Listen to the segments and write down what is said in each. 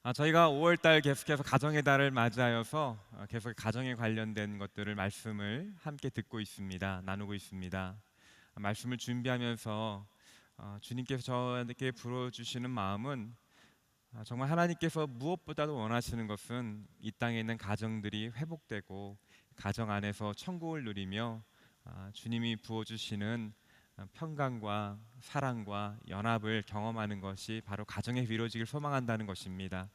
저희가 5월달 계속해서 가정의 달을 맞이하여서 계속 가정에 관련된 것들을 말씀을 함께 듣고 있습니다. 나누고 있습니다. 말씀을 준비하면서 주님께서 저에게 불어주시는 마음은 정말 하나님께서 무엇보다도 원하시는 것은 이 땅에 있는 가정들이 회복되고 가정 안에서 천국을 누리며 주님이 부어주시는 평강과 사랑과 연합을 경험하는 것이 바로 가정에 이루어지길 소망한다는 것입니다.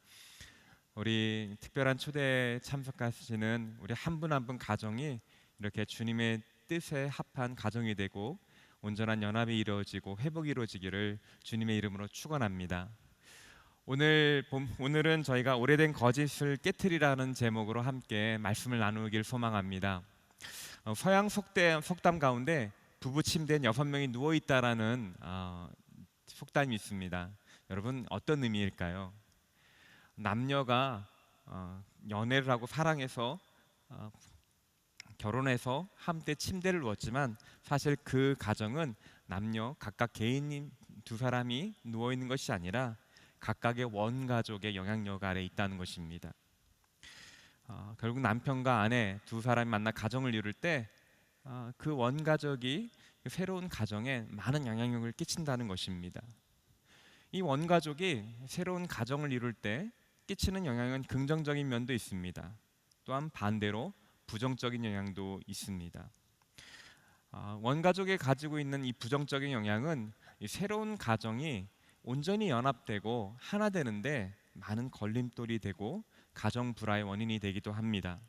우리 특별한 초대에 참석하시는 우리 한 분 한 분 가정이 이렇게 주님의 뜻에 합한 가정이 되고 온전한 연합이 이루어지고 회복이 이루어지기를 주님의 이름으로 축원합니다. 오늘은 저희가 오래된 거짓을 깨트리라는 제목으로 함께 말씀을 나누길 소망합니다. 서양 속담 가운데 부부 침대에 6명이 누워 있다라는 속담이 있습니다. 여러분 어떤 의미일까요? 남녀가 연애를 하고 사랑해서 결혼해서 함께 침대를 누웠지만 사실 그 가정은 남녀 각각 개인인 두 사람이 누워 있는 것이 아니라 각각의 원가족의 영향력 아래 있다는 것입니다. 결국 남편과 아내 두 사람이 만나 가정을 이룰 때 그 원가족이 새로운 가정에 많은 영향력을 끼친다는 것입니다. 이 원가족이 새로운 가정을 이룰 때 끼치는 영향은 긍정적인 면도 있습니다. 또한 반대로 부정적인 영향도 있습니다. 원가족이 가지고 있는 이 부정적인 영향은 이 새로운 가정이 온전히 연합되고 하나 되는데 많은 걸림돌이 되고 가정 불화의 원인이 되기도 합니다.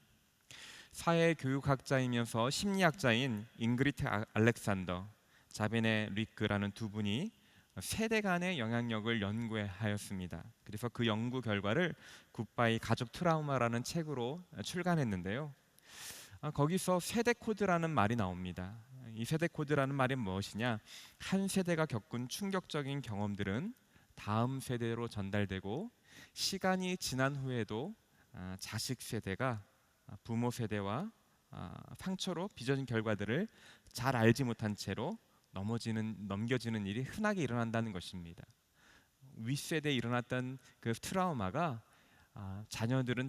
사회교육학자이면서 심리학자인 잉그리트 알렉산더, 자베네 리크라는 두 분이 세대 간의 영향력을 연구하였습니다. 그래서 그 연구 결과를 굿바이 가족 트라우마라는 책으로 출간했는데요. 거기서 세대 코드라는 말이 나옵니다. 이 세대 코드라는 말이 무엇이냐? 한 세대가 겪은 충격적인 경험들은 다음 세대로 전달되고 시간이 지난 후에도 자식 세대가 부모 세대와 상처로 빚어진 결과들을 잘 알지 못한 채로 넘겨지는 일이 흔하게 일어난다는 것입니다. 윗세대에 일어났던 그 트라우마가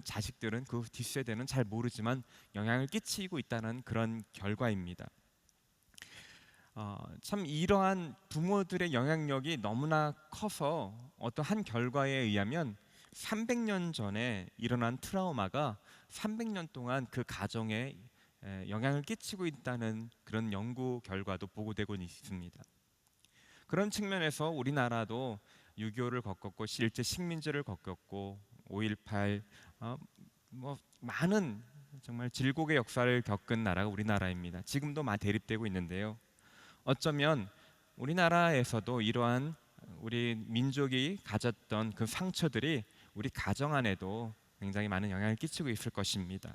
자식들은 그 뒷세대는 잘 모르지만 영향을 끼치고 있다는 그런 결과입니다. 참 이러한 부모들의 영향력이 너무나 커서 어떤 한 결과에 의하면 300년 전에 일어난 트라우마가 300년 동안 그 가정에 영향을 끼치고 있다는 그런 연구 결과도 보고되고 있습니다. 그런 측면에서 우리나라도 6.25를 겪었고 일제 식민지를 겪었고 5.18 많은 정말 질곡의 역사를 겪은 나라가 우리나라입니다. 지금도 많이 대립되고 있는데요. 어쩌면 우리나라에서도 이러한 우리 민족이 가졌던 그 상처들이 우리 가정 안에도 굉장히 많은 영향을 끼치고 있을 것입니다.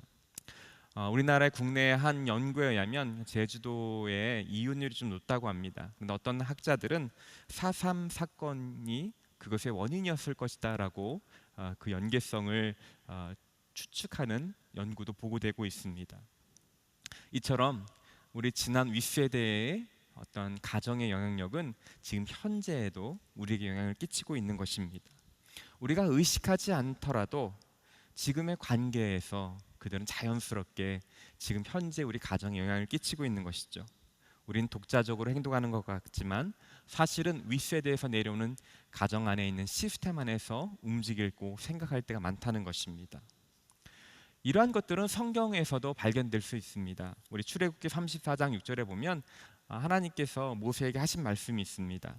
우리나라의 국내 한 연구에 의하면 제주도의 이혼율이 좀 높다고 합니다. 그런데 어떤 학자들은 4.3 사건이 그것의 원인이었을 것이다라고 그 연계성을 추측하는 연구도 보고되고 있습니다. 이처럼 우리 지난 윗세대의 어떤 가정의 영향력은 지금 현재에도 우리에게 영향을 끼치고 있는 것입니다. 우리가 의식하지 않더라도 지금의 관계에서 그들은 자연스럽게 지금 현재 우리 가정에 영향을 끼치고 있는 것이죠. 우리는 독자적으로 행동하는 것 같지만 사실은 윗세대에서 내려오는 가정 안에 있는 시스템 안에서 움직이고 생각할 때가 많다는 것입니다. 이러한 것들은 성경에서도 발견될 수 있습니다. 우리 출애굽기 34장 6절에 보면 하나님께서 모세에게 하신 말씀이 있습니다.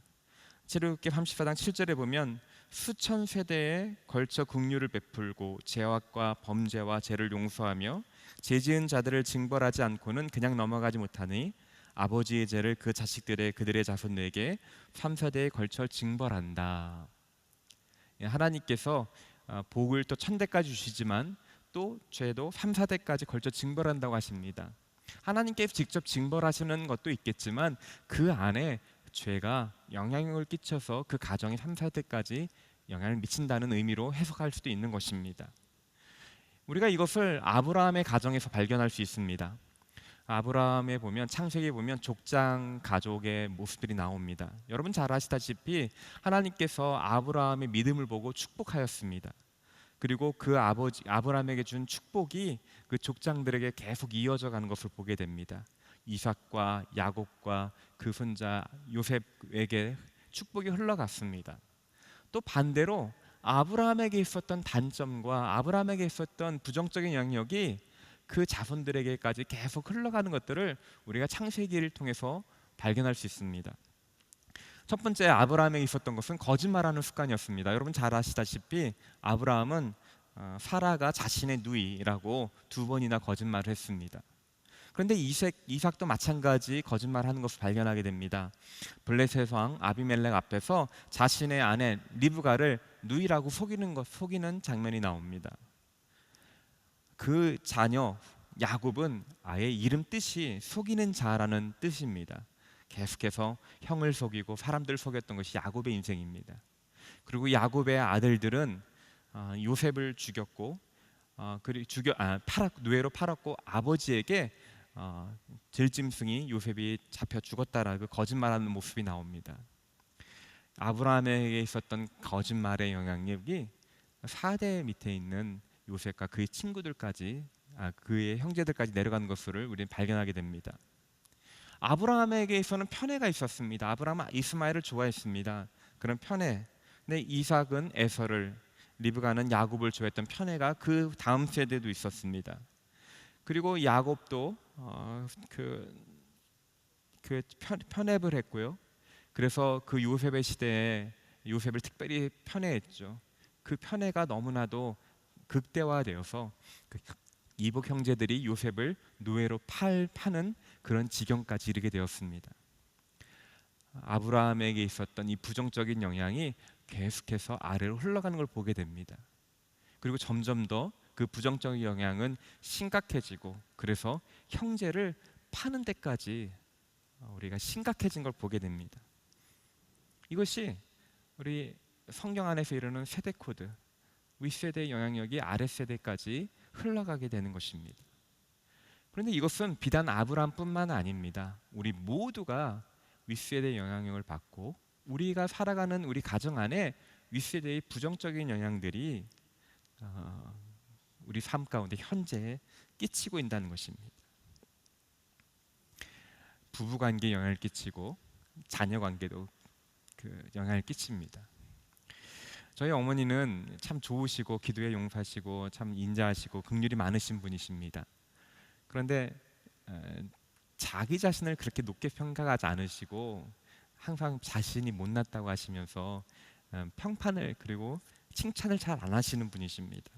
출애굽기 34장 7절에 보면 수천 세대에 걸쳐 긍휼을 베풀고 죄악과 범죄와 죄를 용서하며 죄지은 자들을 징벌하지 않고는 그냥 넘어가지 못하니 아버지의 죄를 그 자식들의 그들의 자손에게 3세대에 걸쳐 징벌한다. 하나님께서 복을 또 천대까지 주시지만 또 죄도 3, 4대까지 걸쳐 징벌한다고 하십니다. 하나님께서 직접 징벌하시는 것도 있겠지만 그 안에 죄가 영향력을 끼쳐서 그 가정의 3, 4대까지 영향을 미친다는 의미로 해석할 수도 있는 것입니다. 우리가 이것을 아브라함의 가정에서 발견할 수 있습니다. 아브라함에 보면 창세기에 보면 족장 가족의 모습들이 나옵니다. 여러분 잘 아시다시피 하나님께서 아브라함의 믿음을 보고 축복하였습니다. 그리고 그 아버지 아브라함에게 준 축복이 그 족장들에게 계속 이어져 가는 것을 보게 됩니다. 이삭과 야곱과 그 손자 요셉에게 축복이 흘러갔습니다. 또 반대로 아브라함에게 있었던 단점과 아브라함에게 있었던 부정적인 영역이 그 자손들에게까지 계속 흘러가는 것들을 우리가 창세기를 통해서 발견할 수 있습니다. 첫 번째, 아브라함에게 있었던 것은 거짓말하는 습관이었습니다. 여러분 잘 아시다시피 아브라함은 사라가 자신의 누이라고 2번이나 거짓말을 했습니다. 그런데 이삭도 마찬가지 거짓말하는 것을 발견하게 됩니다. 블레셋 왕 아비멜렉 앞에서 자신의 아내 리브가를 누이라고 속이는 장면이 나옵니다. 그 자녀 야곱은 아예 이름 뜻이 속이는 자라는 뜻입니다. 계속해서 형을 속이고 사람들 속였던 것이 야곱의 인생입니다. 그리고 야곱의 아들들은 요셉을 죽였고 노예로 팔았고 아버지에게 들짐승이 요셉이 잡혀 죽었다라고 그 거짓말하는 모습이 나옵니다. 아브라함에게 있었던 거짓말의 영향력이 4대 밑에 있는 요셉과 그의 친구들까지 그의 형제들까지 내려가는 것을 우리는 발견하게 됩니다. 아브라함에게서는 편애가 있었습니다. 아브라함은 이스마엘을 좋아했습니다. 그런 편애. 근데 이삭은 에서를, 리브가는 야곱을 좋아했던 편애가 그 다음 세대도 있었습니다. 그리고 야곱도 편애를 했고요. 그래서 그 요셉의 시대에 요셉을 특별히 편애했죠. 그 편애가 너무나도 극대화되어서 그 이복 형제들이 요셉을 노예로 파는 그런 지경까지 이르게 되었습니다. 아브라함에게 있었던 이 부정적인 영향이 계속해서 아래로 흘러가는 걸 보게 됩니다. 그리고 점점 더 그 부정적인 영향은 심각해지고, 그래서 형제를 파는 데까지 우리가 심각해진 걸 보게 됩니다. 이것이 우리 성경 안에서 이루는 세대 코드, 윗세대의 영향력이 아랫세대까지 흘러가게 되는 것입니다. 그런데 이것은 비단 아브라함뿐만 아닙니다. 우리 모두가 윗세대의 영향력을 받고 우리가 살아가는 우리 가정 안에 윗세대의 부정적인 영향들이 우리 삶 가운데 현재 끼치고 있다는 것입니다. 부부관계에 영향을 끼치고 자녀관계도 그 영향을 끼칩니다. 저희 어머니는 참 좋으시고 기도에 용사시고 참 인자하시고 긍휼이 많으신 분이십니다. 그런데 자기 자신을 그렇게 높게 평가하지 않으시고 항상 자신이 못났다고 하시면서 평판을 그리고 칭찬을 잘 안 하시는 분이십니다.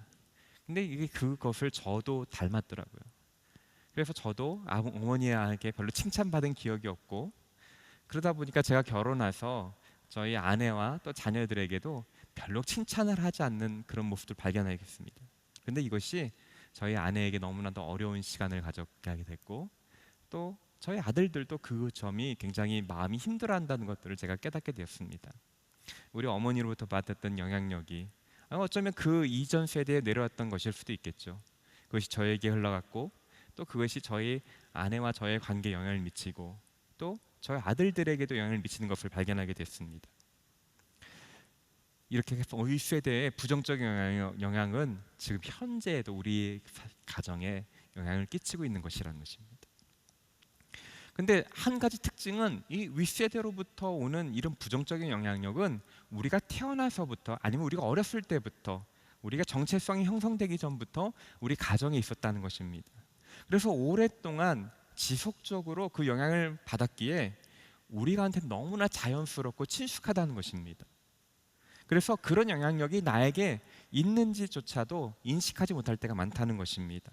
근데 이게 그것을 저도 닮았더라고요. 그래서 저도 어머니에게 별로 칭찬받은 기억이 없고, 그러다 보니까 제가 결혼해서 저희 아내와 또 자녀들에게도 별로 칭찬을 하지 않는 그런 모습을 발견하겠습니다. 그런데 이것이 저희 아내에게 너무나도 어려운 시간을 가져가게 됐고, 또 저희 아들들도 그 점이 굉장히 마음이 힘들어한다는 것들을 제가 깨닫게 되었습니다. 우리 어머니로부터 받았던 영향력이 어쩌면 그 이전 세대에 내려왔던 것일 수도 있겠죠. 그것이 저에게 흘러갔고, 또 그것이 저희 아내와 저의 관계에 영향을 미치고, 또 저희 아들들에게도 영향을 미치는 것을 발견하게 됐습니다. 이렇게 해서 윗세대의 부정적인 영향은 지금 현재에도 우리 가정에 영향을 끼치고 있는 것이라는 것입니다. 근데 한 가지 특징은 이 윗세대로부터 오는 이런 부정적인 영향력은 우리가 태어나서부터, 아니면 우리가 어렸을 때부터, 우리가 정체성이 형성되기 전부터 우리 가정에 있었다는 것입니다. 그래서 오랫동안 지속적으로 그 영향을 받았기에 우리한테 너무나 자연스럽고 친숙하다는 것입니다. 그래서 그런 영향력이 나에게 있는지조차도 인식하지 못할 때가 많다는 것입니다.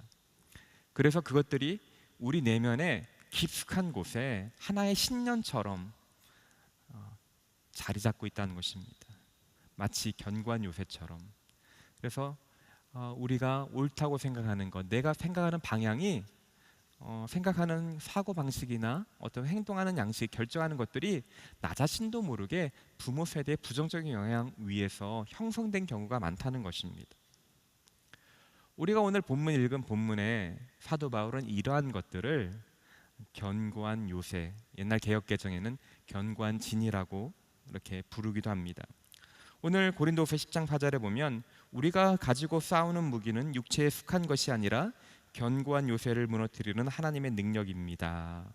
그래서 그것들이 우리 내면에 깊숙한 곳에 하나의 신념처럼 자리 잡고 있다는 것입니다. 마치 견고한 요새처럼. 그래서 우리가 옳다고 생각하는 것, 내가 생각하는 방향이 생각하는 사고 방식이나 어떤 행동하는 양식, 결정하는 것들이 나 자신도 모르게 부모 세대의 부정적인 영향 위에서 형성된 경우가 많다는 것입니다. 우리가 오늘 본문 읽은 본문에 사도 바울은 이러한 것들을 견고한 요새, 옛날 개역개정에는 견고한 진이라고 이렇게 부르기도 합니다. 오늘 고린도후서 10장 4절에 보면 우리가 가지고 싸우는 무기는 육체에 속한 것이 아니라 견고한 요새를 무너뜨리는 하나님의 능력입니다.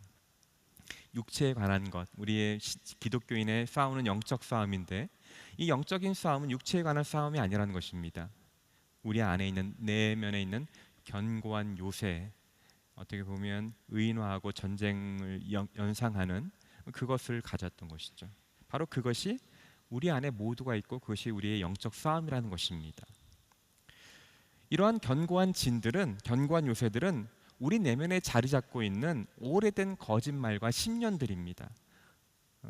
육체에 관한 것, 우리의 기독교인의 싸우는 영적 싸움인데, 이 영적인 싸움은 육체에 관한 싸움이 아니라는 것입니다. 우리 안에 있는, 내면에 있는 견고한 요새, 어떻게 보면 의인화하고 전쟁을 연상하는 그것을 가졌던 것이죠. 바로 그것이 우리 안에 모두가 있고 그것이 우리의 영적 싸움이라는 것입니다. 이러한 견고한 진들은, 견고한 요새들은 우리 내면에 자리 잡고 있는 오래된 거짓말과 신념들입니다.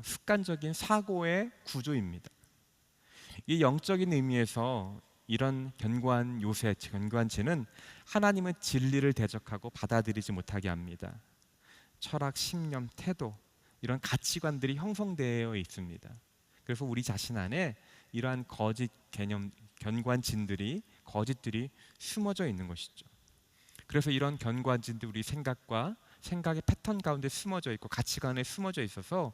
습관적인 사고의 구조입니다. 이 영적인 의미에서 이런 견고한 요새, 견고한 진은 하나님은 진리를 대적하고 받아들이지 못하게 합니다. 철학, 신념, 태도, 이런 가치관들이 형성되어 있습니다. 그래서 우리 자신 안에 이러한 거짓 개념, 견고한 진들이, 거짓들이 숨어져 있는 것이죠. 그래서 이런 견고한 진들이 우리 생각의 패턴 가운데 숨어져 있고 가치관에 숨어져 있어서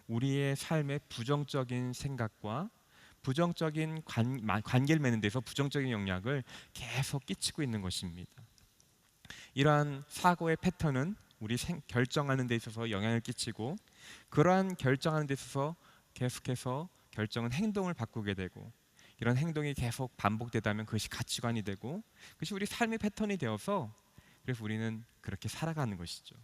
우리의 삶에 부정적인 생각과 부정적인 관계를 맺는 데서 부정적인 영향을 계속 끼치고 있는 것입니다. 이러한 사고의 패턴은 우리 결정하는 데 있어서 영향을 끼치고, 그러한 결정하는 데 있어서 계속해서 결정은 행동을 바꾸게 되고, 이런 행동이 계속 반복되다면 그것이 가치관이 되고 그것이 우리 삶의 패턴이 되어서, 그래서 우리는 그렇게 살아가는 것이죠.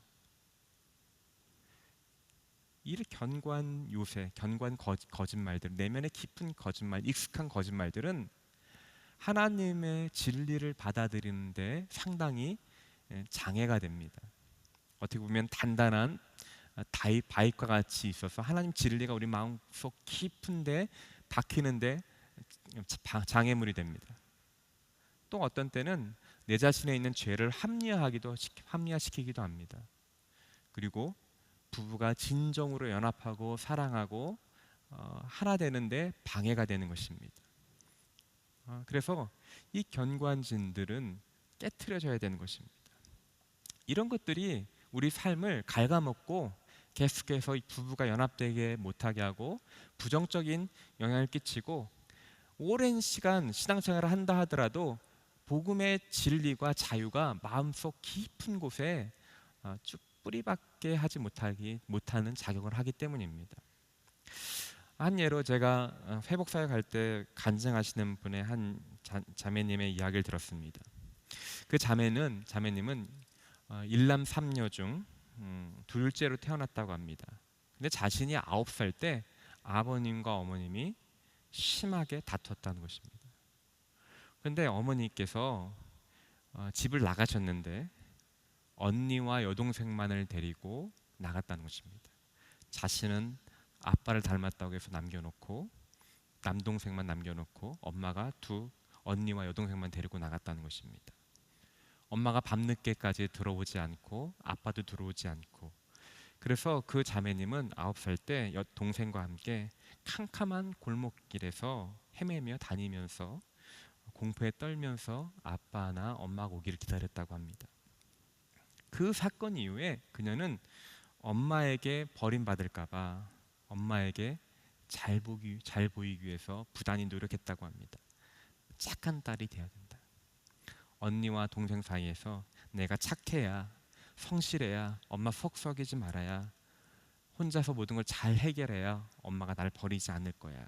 이 견고한 요새, 견고한 거짓말들, 내면의 깊은 거짓말, 익숙한 거짓말들은 하나님의 진리를 받아들이는데 상당히 장애가 됩니다. 어떻게 보면 단단한 바위과 같이 있어서 하나님 진리가 우리 마음속 깊은데 박히는데 장애물이 됩니다. 또 어떤 때는 내 자신에 있는 죄를 합리화시키기도 합니다. 그리고 부부가 진정으로 연합하고 사랑하고 하나 되는데 방해가 되는 것입니다. 그래서 이 견고한 진들은 깨트려져야 되는 것입니다. 이런 것들이 우리 삶을 갉아먹고 계속해서 이 부부가 연합되게 못하게 하고 부정적인 영향을 끼치고, 오랜 시간 신앙생활을 한다 하더라도 복음의 진리와 자유가 마음속 깊은 곳에 쭉 뿌리박게 하지 못하는 작용을 하기 때문입니다. 한 예로 제가 회복사역 할 때 간증하시는 분의 한 자매님의 이야기를 들었습니다. 그 자매님은 일남 삼녀 중 둘째로 태어났다고 합니다. 근데 자신이 9살 때 아버님과 어머님이 심하게 다퉜다는 것입니다. 근데 어머니께서 집을 나가셨는데 언니와 여동생만을 데리고 나갔다는 것입니다. 자신은 아빠를 닮았다고 해서 남겨놓고 남동생만 남겨놓고 엄마가 두 언니와 여동생만 데리고 나갔다는 것입니다. 엄마가 밤늦게까지 들어오지 않고 아빠도 들어오지 않고, 그래서 그 자매님은 9살 때 동생과 함께 캄캄한 골목길에서 헤매며 다니면서 공포에 떨면서 아빠나 엄마가 오기를 기다렸다고 합니다. 그 사건 이후에 그녀는 엄마에게 버림받을까봐 엄마에게 잘 보이기 위해서 부단히 노력했다고 합니다. 착한 딸이 되어야 된다. 언니와 동생 사이에서 내가 착해야, 성실해야, 엄마 속 썩이지 말아야, 혼자서 모든 걸 잘 해결해야 엄마가 날 버리지 않을 거야.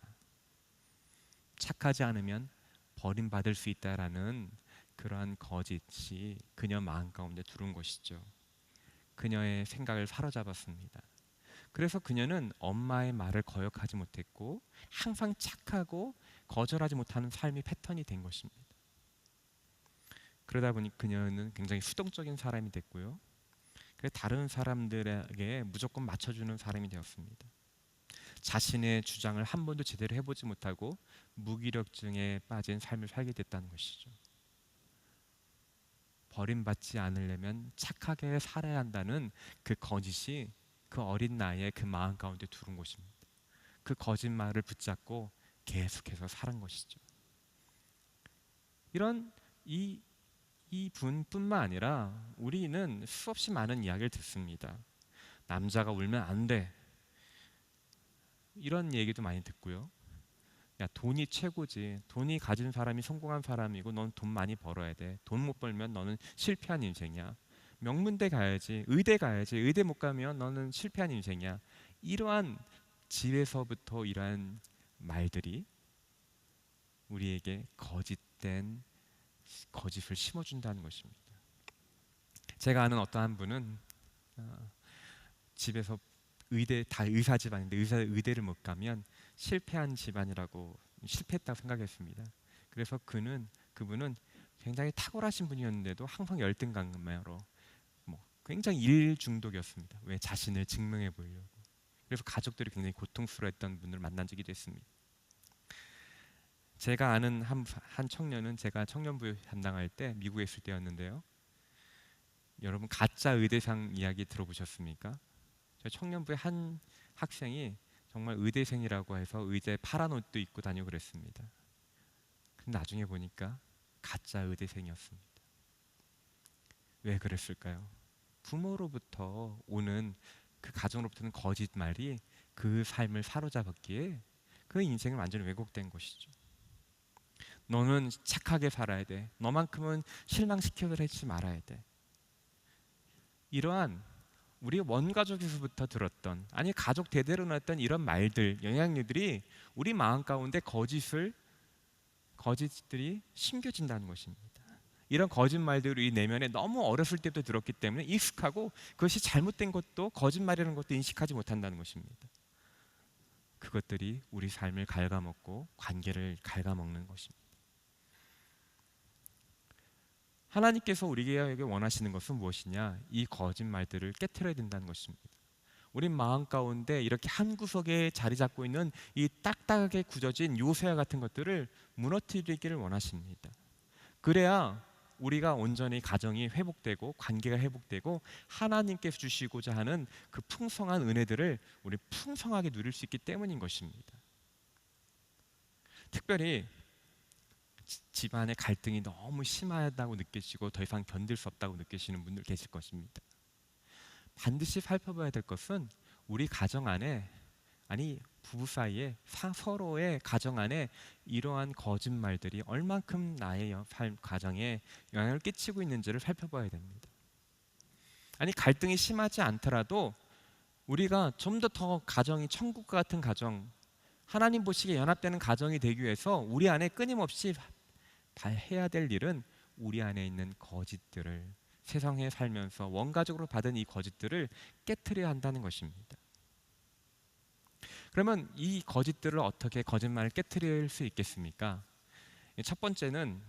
착하지 않으면 버림받을 수 있다라는 그러한 거짓이 그녀 마음 가운데 들어온 것이죠. 그녀의 생각을 사로잡았습니다. 그래서 그녀는 엄마의 말을 거역하지 못했고 항상 착하고 거절하지 못하는 삶이 패턴이 된 것입니다. 그러다 보니 그녀는 굉장히 수동적인 사람이 됐고요. 다른 사람들에게 무조건 맞춰주는 사람이 되었습니다. 자신의 주장을 한 번도 제대로 해보지 못하고 무기력증에 빠진 삶을 살게 됐다는 것이죠. 버림받지 않으려면 착하게 살아야 한다는 그 거짓이 그 어린 나이에 그 마음 가운데 들어온 것입니다. 그 거짓말을 붙잡고 계속해서 살은 것이죠. 이런 이 분뿐만 아니라 우리는 수없이 많은 이야기를 듣습니다. 남자가 울면 안 돼, 이런 얘기도 많이 듣고요. 야, 돈이 최고지. 돈이 가진 사람이 성공한 사람이고 넌 돈 많이 벌어야 돼. 돈 못 벌면 너는 실패한 인생이야. 명문대 가야지. 의대 가야지. 의대 못 가면 너는 실패한 인생이야. 이러한 집에서부터 이러한 말들이 우리에게 거짓된 거짓을 심어준다는 것입니다. 제가 아는 어떠한 분은 집에서 의대 다 의사 집안인데 의대를 못 가면 실패한 집안이라고 실패했다고 생각했습니다. 그래서 그분은 굉장히 탁월하신 분이었는데도 항상 열등감으로 굉장히 일 중독이었습니다. 왜 자신을 증명해 보이려고. 그래서 가족들이 굉장히 고통스러워했던 분을 만난 적이 됐습니다. 제가 아는 한 청년은 제가 청년부 담당할 때 미국에 있을 때였는데요. 여러분 가짜 의대생 이야기 들어보셨습니까? 저 청년부의 한 학생이 정말 의대생이라고 해서 의대 파란 옷도 입고 다니고 그랬습니다. 근데 나중에 보니까 가짜 의대생이었습니다. 왜 그랬을까요? 부모로부터 오는 그 가정으로부터는 거짓말이 그 삶을 사로잡았기에 그 인생은 완전히 왜곡된 것이죠. 너는 착하게 살아야 돼. 너만큼은 실망시켜서 하지 말아야 돼. 이러한 우리 원가족에서부터 들었던, 아니 가족 대대로 나왔던 이런 말들, 영향력들이 우리 마음 가운데 거짓들이 심겨진다는 것입니다. 이런 거짓말들을 이 내면에 너무 어렸을 때부터 들었기 때문에 익숙하고 그것이 잘못된 것도 거짓말이라는 것도 인식하지 못한다는 것입니다. 그것들이 우리 삶을 갉아먹고 관계를 갉아먹는 것입니다. 하나님께서 우리에게 원하시는 것은 무엇이냐? 이 거짓말들을 깨트려야 된다는 것입니다. 우리 마음 가운데 이렇게 한 구석에 자리 잡고 있는 이 딱딱하게 굳어진 요새와 같은 것들을 무너뜨리기를 원하십니다. 그래야 우리가 온전히 가정이 회복되고 관계가 회복되고 하나님께서 주시고자 하는 그 풍성한 은혜들을 우리 풍성하게 누릴 수 있기 때문인 것입니다. 특별히 집안의 갈등이 너무 심하다고 느끼시고 더 이상 견딜 수 없다고 느끼시는 분들 계실 것입니다. 반드시 살펴봐야 될 것은 우리 가정 안에, 아니 부부 사이에 서로의 가정 안에 이러한 거짓말들이 얼만큼 나의 삶 가정에 영향을 끼치고 있는지를 살펴봐야 됩니다. 아니 갈등이 심하지 않더라도 우리가 좀 더 가정이 천국과 같은 가정, 하나님 보시기에 연합되는 가정이 되기 위해서 우리 안에 끊임없이 해야 될 일은 우리 안에 있는 거짓들을, 세상에 살면서 원가적으로 받은 이 거짓들을 깨트려야 한다는 것입니다. 그러면 이 거짓들을 어떻게 거짓말을 깨트릴 수 있겠습니까? 첫 번째는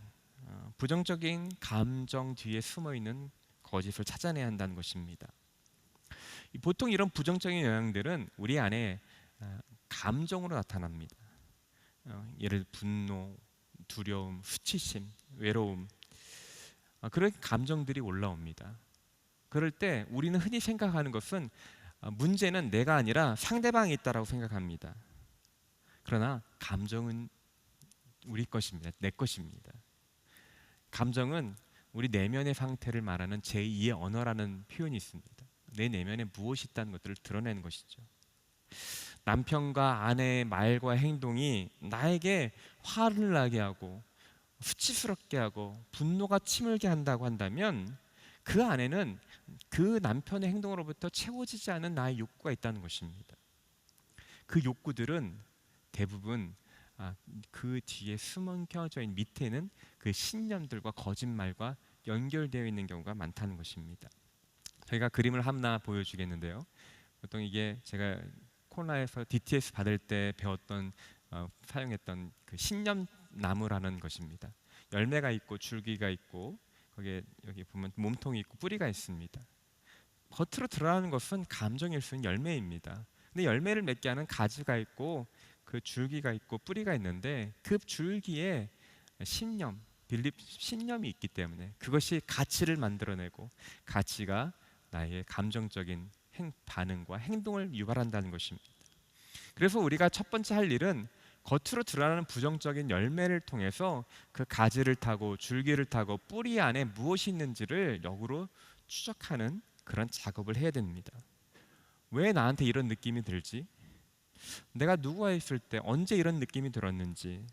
부정적인 감정 뒤에 숨어 있는 거짓을 찾아내야 한다는 것입니다. 보통 이런 부정적인 영향들은 우리 안에 감정으로 나타납니다. 예를 들어 분노, 두려움, 수치심, 외로움, 그런 감정들이 올라옵니다. 그럴 때 우리는 흔히 생각하는 것은 문제는 내가 아니라 상대방이 있다라고 생각합니다. 그러나 감정은 우리 것입니다. 내 것입니다. 감정은 우리 내면의 상태를 말하는 제2의 언어라는 표현이 있습니다. 내 내면에 무엇이 있다는 것들을 드러내는 것이죠. 남편과 아내의 말과 행동이 나에게 화를 나게 하고 수치스럽게 하고 분노가 치밀게 한다고 한다면 그 안에는 그 남편의 행동으로부터 채워지지 않은 나의 욕구가 있다는 것입니다. 그 욕구들은 대부분 그 뒤에 숨겨져 있는 밑에는 그 신념들과 거짓말과 연결되어 있는 경우가 많다는 것입니다. 저희가 그림을 하나 보여주겠는데요. 보통 이게 제가 코로나에서 DTS 받을 때 배웠던 사용했던 그 신념나무라는 것입니다. 열매가 있고 줄기가 있고 거기에 여기 보면 몸통이 있고 뿌리가 있습니다. 겉으로 드러나는 것은 감정일 수 있는 열매입니다. 근데 열매를 맺게 하는 가지가 있고 그 줄기가 있고 뿌리가 있는데 그 줄기에 신념, 신념이 있기 때문에 그것이 가치를 만들어내고 가치가 나의 감정적인 반응과 행동을 유발한다는 것입니다. 그래서 우리가 첫 번째 할 일은 겉으로 드러나는 부정적인 열매를 통해서 그 가지를 타고 줄기를 타고 뿌리 안에 무엇이 있는지를 역으로 추적하는 그런 작업을 해야 됩니다. 왜 나한테 이런 느낌이 들지? 내가 누구와 있을 때 언제 이런 느낌이 들었는지,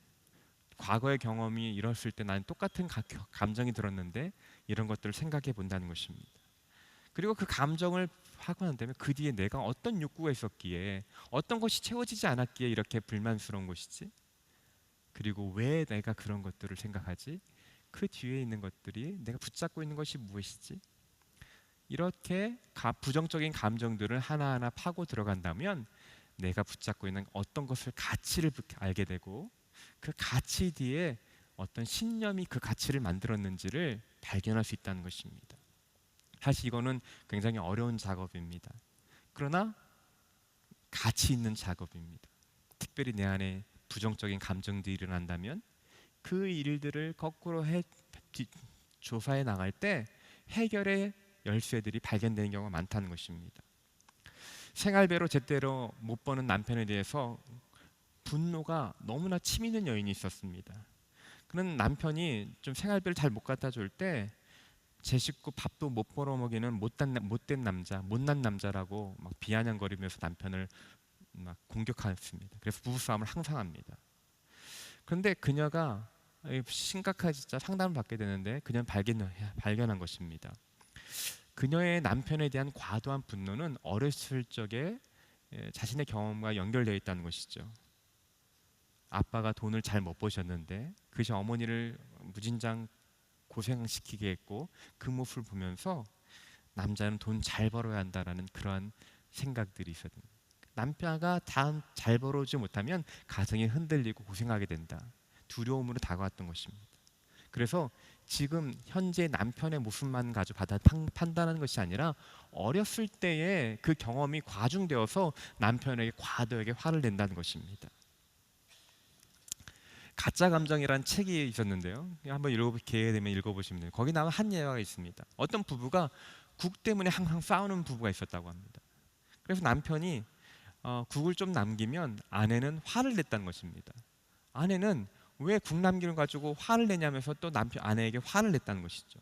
과거의 경험이 이뤘을 때 나는 똑같은 감정이 들었는데 이런 것들을 생각해 본다는 것입니다. 그리고 그 감정을 하고 난 다음에 그 뒤에 내가 어떤 욕구가 있었기에, 어떤 것이 채워지지 않았기에 이렇게 불만스러운 것이지, 그리고 왜 내가 그런 것들을 생각하지, 그 뒤에 있는 것들이, 내가 붙잡고 있는 것이 무엇이지, 이렇게 부정적인 감정들을 하나하나 파고 들어간다면 내가 붙잡고 있는 어떤 것을, 가치를 알게 되고, 그 가치 뒤에 어떤 신념이 그 가치를 만들었는지를 발견할 수 있다는 것입니다. 사실 이거는 굉장히 어려운 작업입니다. 그러나 가치 있는 작업입니다. 특별히 내 안에 부정적인 감정들이 일어난다면 그 일들을 거꾸로 조사해 나갈 때 해결의 열쇠들이 발견되는 경우가 많다는 것입니다. 생활배로 제대로 못 버는 남편에 대해서 분노가 너무나 치미는 여인이 있었습니다. 그런 남편이 좀 생활비를 잘 못 갖다 줄 때 제 식구 밥도 못 벌어 먹이는 못된 남자, 못난 남자라고 막 비아냥거리면서 남편을 막 공격했습니다. 그래서 부부싸움을 항상 합니다. 그런데 그녀가 심각하게 진짜 상담을 받게 되는데 그녀는 발견한 것입니다. 그녀의 남편에 대한 과도한 분노는 어렸을 적에 자신의 경험과 연결되어 있다는 것이죠. 아빠가 돈을 잘 못 버셨는데 그것이 어머니를 무진장 고생시키게 했고, 그 모습을 보면서 남자는 돈 잘 벌어야 한다라는 그러한 생각들이 있었던, 남편가 잘 벌어오지 못하면 가정이 흔들리고 고생하게 된다, 두려움으로 다가왔던 것입니다. 그래서 지금 현재 남편의 모습만 가지고 판단하는 것이 아니라 어렸을 때의 그 경험이 과중되어서 남편에게 과도하게 화를 낸다는 것입니다. 가짜 감정이라는 책이 있었는데요. 한번 기회 되면 읽어보시면 돼요. 거기 나온 한 예화가 있습니다. 어떤 부부가 국 때문에 항상 싸우는 부부가 있었다고 합니다. 그래서 남편이 국을 좀 남기면 아내는 화를 냈다는 것입니다. 아내는 왜 국 남기는 가지고 화를 내냐면서 또 아내에게 화를 냈다는 것이죠.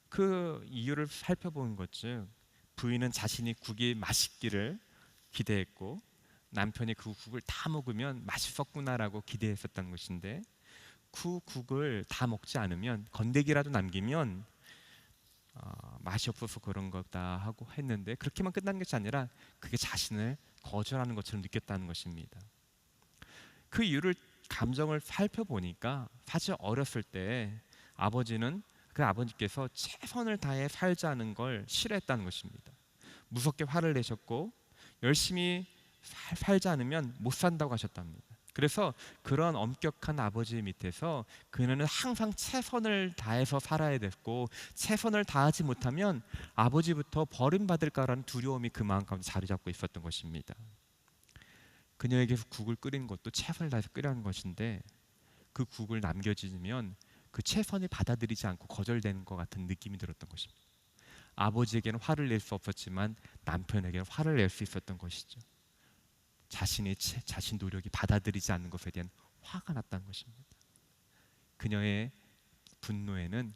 그 이유를 살펴본 것즉, 부인은 자신이 국이 맛있기를 기대했고 남편이 그 국을 다 먹으면 맛있었구나라고 기대했었던 것인데, 그 국을 다 먹지 않으면, 건더기라도 남기면 맛이 없어서 그런 거다 하고 했는데, 그렇게만 끝난 것이 아니라 그게 자신을 거절하는 것처럼 느꼈다는 것입니다. 그 이유를, 감정을 살펴보니까 사실 어렸을 때 아버지께서 최선을 다해 살자는 걸 싫어했다는 것입니다. 무섭게 화를 내셨고 열심히 살지 않으면 못 산다고 하셨답니다. 그래서 그런 엄격한 아버지 밑에서 그녀는 항상 최선을 다해서 살아야 됐고, 최선을 다하지 못하면 아버지부터 버림받을까라는 두려움이 그 마음 가운데 자리 잡고 있었던 것입니다. 그녀에게서 국을 끓이는 것도 최선을 다해서 끓이는 것인데, 그 국을 남겨지면 그 최선을 받아들이지 않고 거절되는 것 같은 느낌이 들었던 것입니다. 아버지에게는 화를 낼 수 없었지만 남편에게는 화를 낼 수 있었던 것이죠. 자신 노력이 받아들이지 않는 것에 대한 화가 났다는 것입니다. 그녀의 분노에는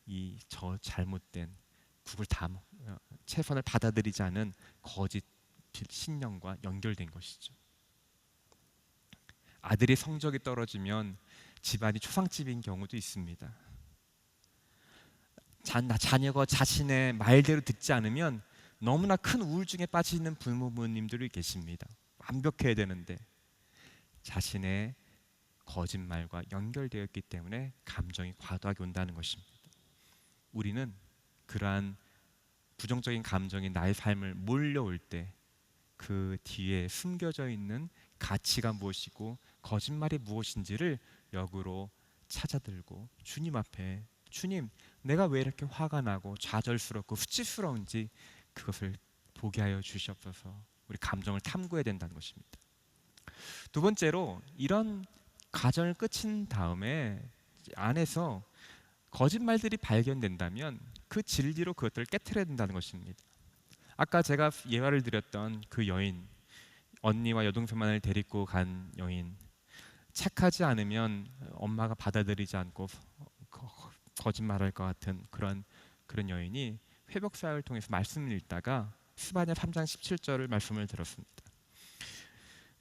이 잘못된 국을 최선을 받아들이지 않은 거짓 신념과 연결된 것이죠. 아들이 성적이 떨어지면 집안이 초상집인 경우도 있습니다. 자녀가 자신의 말대로 듣지 않으면 너무나 큰 우울증에 빠지는 부모님들이 계십니다. 완벽해야 되는데 자신의 거짓말과 연결되어 있기 때문에 감정이 과도하게 온다는 것입니다. 우리는 그러한 부정적인 감정이 나의 삶을 몰려올 때 그 뒤에 숨겨져 있는 가치가 무엇이고 거짓말이 무엇인지를 역으로 찾아들고 주님 앞에, 주님, 내가 왜 이렇게 화가 나고 좌절스럽고 수치스러운지 그것을 보게 하여 주시옵소서. 우리 감정을 탐구해야 된다는 것입니다. 두 번째로, 이런 과정을 끝인 다음에 안에서 거짓말들이 발견된다면 그 진리로 그것들을 깨트려야 된다는 것입니다. 아까 제가 예화를 드렸던 그 여인, 언니와 여동생만을 데리고 간 여인, 착하지 않으면 엄마가 받아들이지 않고 거짓말할 것 같은 그런 여인이 회복사역을 통해서 말씀을 읽다가 스바냐 3장 17절을 말씀을 들었습니다.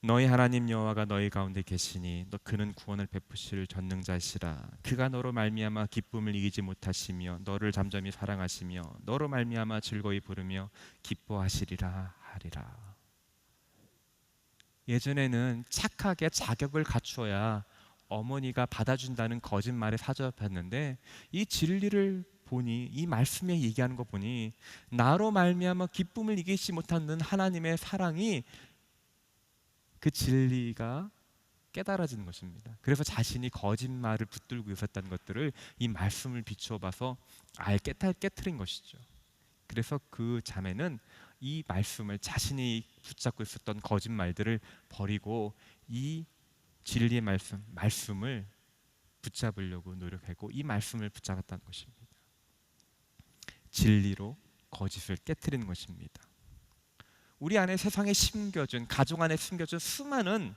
너희 하나님 여호와가 너희 가운데 계시니 그는 구원을 베푸실 전능자시라. 그가 너로 말미암아 기쁨을 이기지 못하시며 너를 잠잠히 사랑하시며 너로 말미암아 즐거이 부르며 기뻐하시리라 하리라. 예전에는 착하게 자격을 갖추어야 어머니가 받아준다는 거짓말에 사로잡혔는데, 이 진리를 보니, 이 말씀에 얘기하는 거 보니 나로 말미암아 기쁨을 이기지 못하는 하나님의 사랑이, 그 진리가 깨달아지는 것입니다. 그래서 자신이 거짓말을 붙들고 있었다는 것들을 이 말씀을 비추어 봐서 아예 깨트린 것이죠. 그래서 그 자매는 이 말씀을, 자신이 붙잡고 있었던 거짓말들을 버리고 이 진리의 말씀을 붙잡으려고 노력하고 이 말씀을 붙잡았다는 것입니다. 진리로 거짓을 깨트리는 것입니다. 우리 안에 세상에 심겨준, 가족 안에 숨겨준 수많은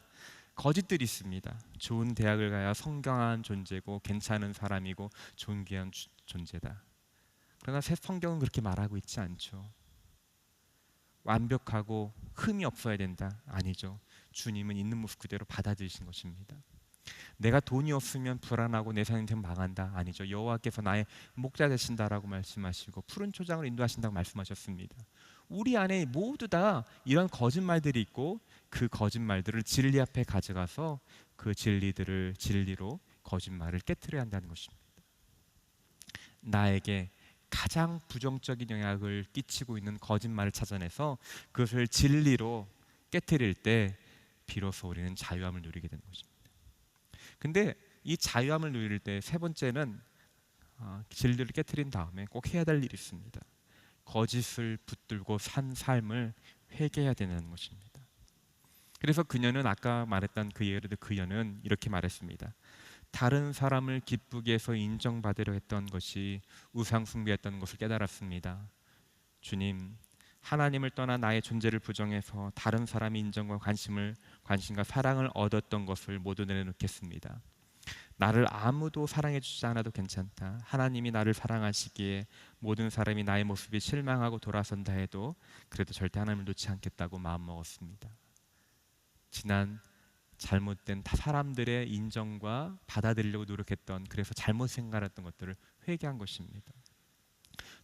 거짓들이 있습니다. 좋은 대학을 가야 성경한 존재고 괜찮은 사람이고 존귀한 존재다. 그러나 새 성경은 그렇게 말하고 있지 않죠. 완벽하고 흠이 없어야 된다. 아니죠. 주님은 있는 모습 그대로 받아들이신 것입니다. 내가 돈이 없으면 불안하고 내 삶이 망한다. 아니죠. 여호와께서 나의 목자 되신다라고 말씀하시고 푸른 초장을 인도하신다고 말씀하셨습니다. 우리 안에 모두 다 이런 거짓말들이 있고, 그 거짓말들을 진리 앞에 가져가서 그 진리로 거짓말을 깨트려야 한다는 것입니다. 나에게 가장 부정적인 영향을 끼치고 있는 거짓말을 찾아내서 그것을 진리로 깨트릴 때 비로소 우리는 자유함을 누리게 되는 것입니다. 근데 이 자유함을 누릴 때 세 번째는 진리를 깨트린 다음에 꼭 해야 될 일이 있습니다. 거짓을 붙들고 산 삶을 회개해야 되는 것입니다. 그래서 그녀는, 아까 말했던 그 예를 그녀는 이렇게 말했습니다. 다른 사람을 기쁘게 해서 인정받으려 했던 것이 우상 숭배였던 것을 깨달았습니다. 주님, 하나님을 떠나 나의 존재를 부정해서 다른 사람의 인정과 관심과 사랑을 얻었던 것을 모두 내려놓겠습니다. 나를 아무도 사랑해 주지 않아도 괜찮다. 하나님이 나를 사랑하시기에 모든 사람이 나의 모습에 실망하고 돌아선다 해도 그래도 절대 하나님을 놓지 않겠다고 마음먹었습니다. 지난 잘못된 사람들의 인정과 받아들이려고 노력했던, 그래서 잘못 생각했던 것들을 회개한 것입니다.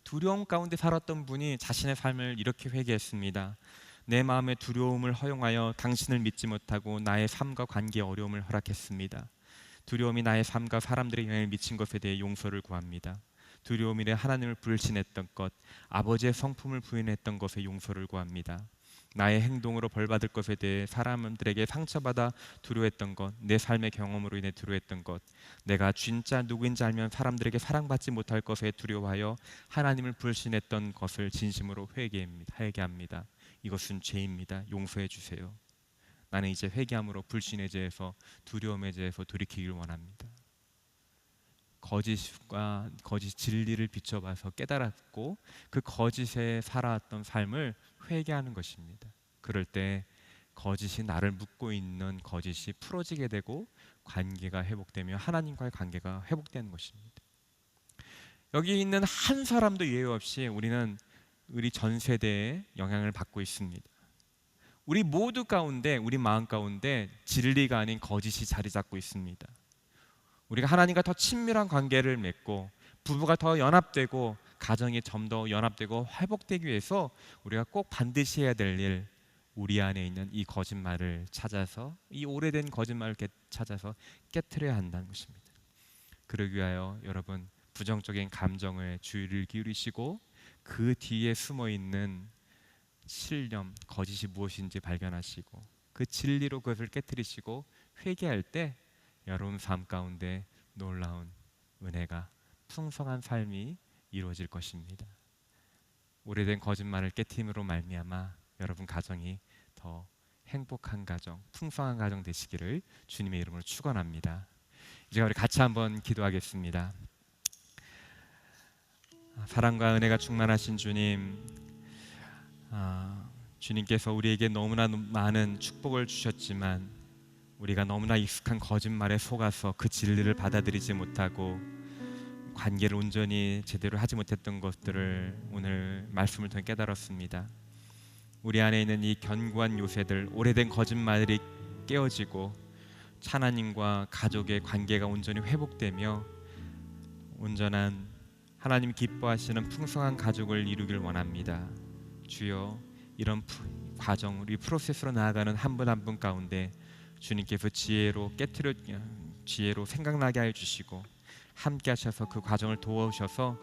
두려움 가운데 살았던 분이 자신의 삶을 이렇게 회개했습니다. 내 마음의 두려움을 허용하여 당신을 믿지 못하고 나의 삶과 관계에 어려움을 허락했습니다. 두려움이 나의 삶과 사람들의 영향을 미친 것에 대해 용서를 구합니다. 두려움이래 하나님을 불신했던 것, 아버지의 성품을 부인했던 것에 용서를 구합니다. 나의 행동으로 벌받을 것에 대해 사람들에게 상처받아 두려워했던 것, 내 삶의 경험으로 인해 두려워했던 것, 내가 진짜 누구인지 알면 사람들에게 사랑받지 못할 것에 두려워하여 하나님을 불신했던 것을 진심으로 회개합니다. 이것은 죄입니다. 용서해 주세요. 나는 이제 회개함으로 불신의 죄에서, 두려움의 죄에서 돌이키기를 원합니다. 거짓과 거짓 진리를 비춰봐서 깨달았고 그 거짓에 살아왔던 삶을 회개하는 것입니다. 그럴 때 거짓이 나를 묶고 있는 거짓이 풀어지게 되고 관계가 회복되며 하나님과의 관계가 회복되는 것입니다. 여기 있는 한 사람도 예외 없이 우리 전 세대에 영향을 받고 있습니다. 우리 모두 가운데, 우리 마음 가운데 진리가 아닌 거짓이 자리 잡고 있습니다. 우리가 하나님과 더 친밀한 관계를 맺고 부부가 더 연합되고 가정이 좀 더 연합되고 회복되기 위해서 우리가 꼭 반드시 해야 될 일, 우리 안에 있는 이 거짓말을 찾아서, 이 오래된 거짓말을 찾아서 깨트려야 한다는 것입니다. 그러기 위하여 여러분, 부정적인 감정에 주의를 기울이시고 그 뒤에 숨어있는 신념, 거짓이 무엇인지 발견하시고 그 진리로 그것을 깨트리시고 회개할 때 여러분 삶 가운데 놀라운 은혜가, 풍성한 삶이 이루어질 것입니다. 오래된 거짓말을 깨트림으로 말미암아 여러분 가정이 더 행복한 가정, 풍성한 가정 되시기를 주님의 이름으로 축원합니다. 이제 우리 같이 한번 기도하겠습니다. 사랑과 은혜가 충만하신 주님, 주님께서 우리에게 너무나 많은 축복을 주셨지만 우리가 너무나 익숙한 거짓말에 속아서 그 진리를 받아들이지 못하고 관계를 온전히 제대로 하지 못했던 것들을 오늘 말씀을 통해 깨달았습니다. 우리 안에 있는 이 견고한 요새들, 오래된 거짓말들이 깨어지고 하나님과 가족의 관계가 온전히 회복되며 온전한 하나님 기뻐하시는 풍성한 가족을 이루길 원합니다. 주여, 이런 과정, 우리 프로세스로 나아가는 한 분 한 분 가운데 주님께서 지혜로 생각나게 하여 주시고 함께 하셔서 그 과정을 도와주셔서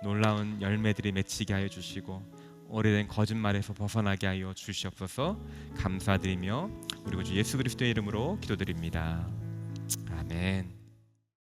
놀라운 열매들이 맺히게 하여 주시고 오래된 거짓말에서 벗어나게 하여 주시옵소서. 감사드리며 우리 구주 예수 그리스도의 이름으로 기도드립니다. 아멘.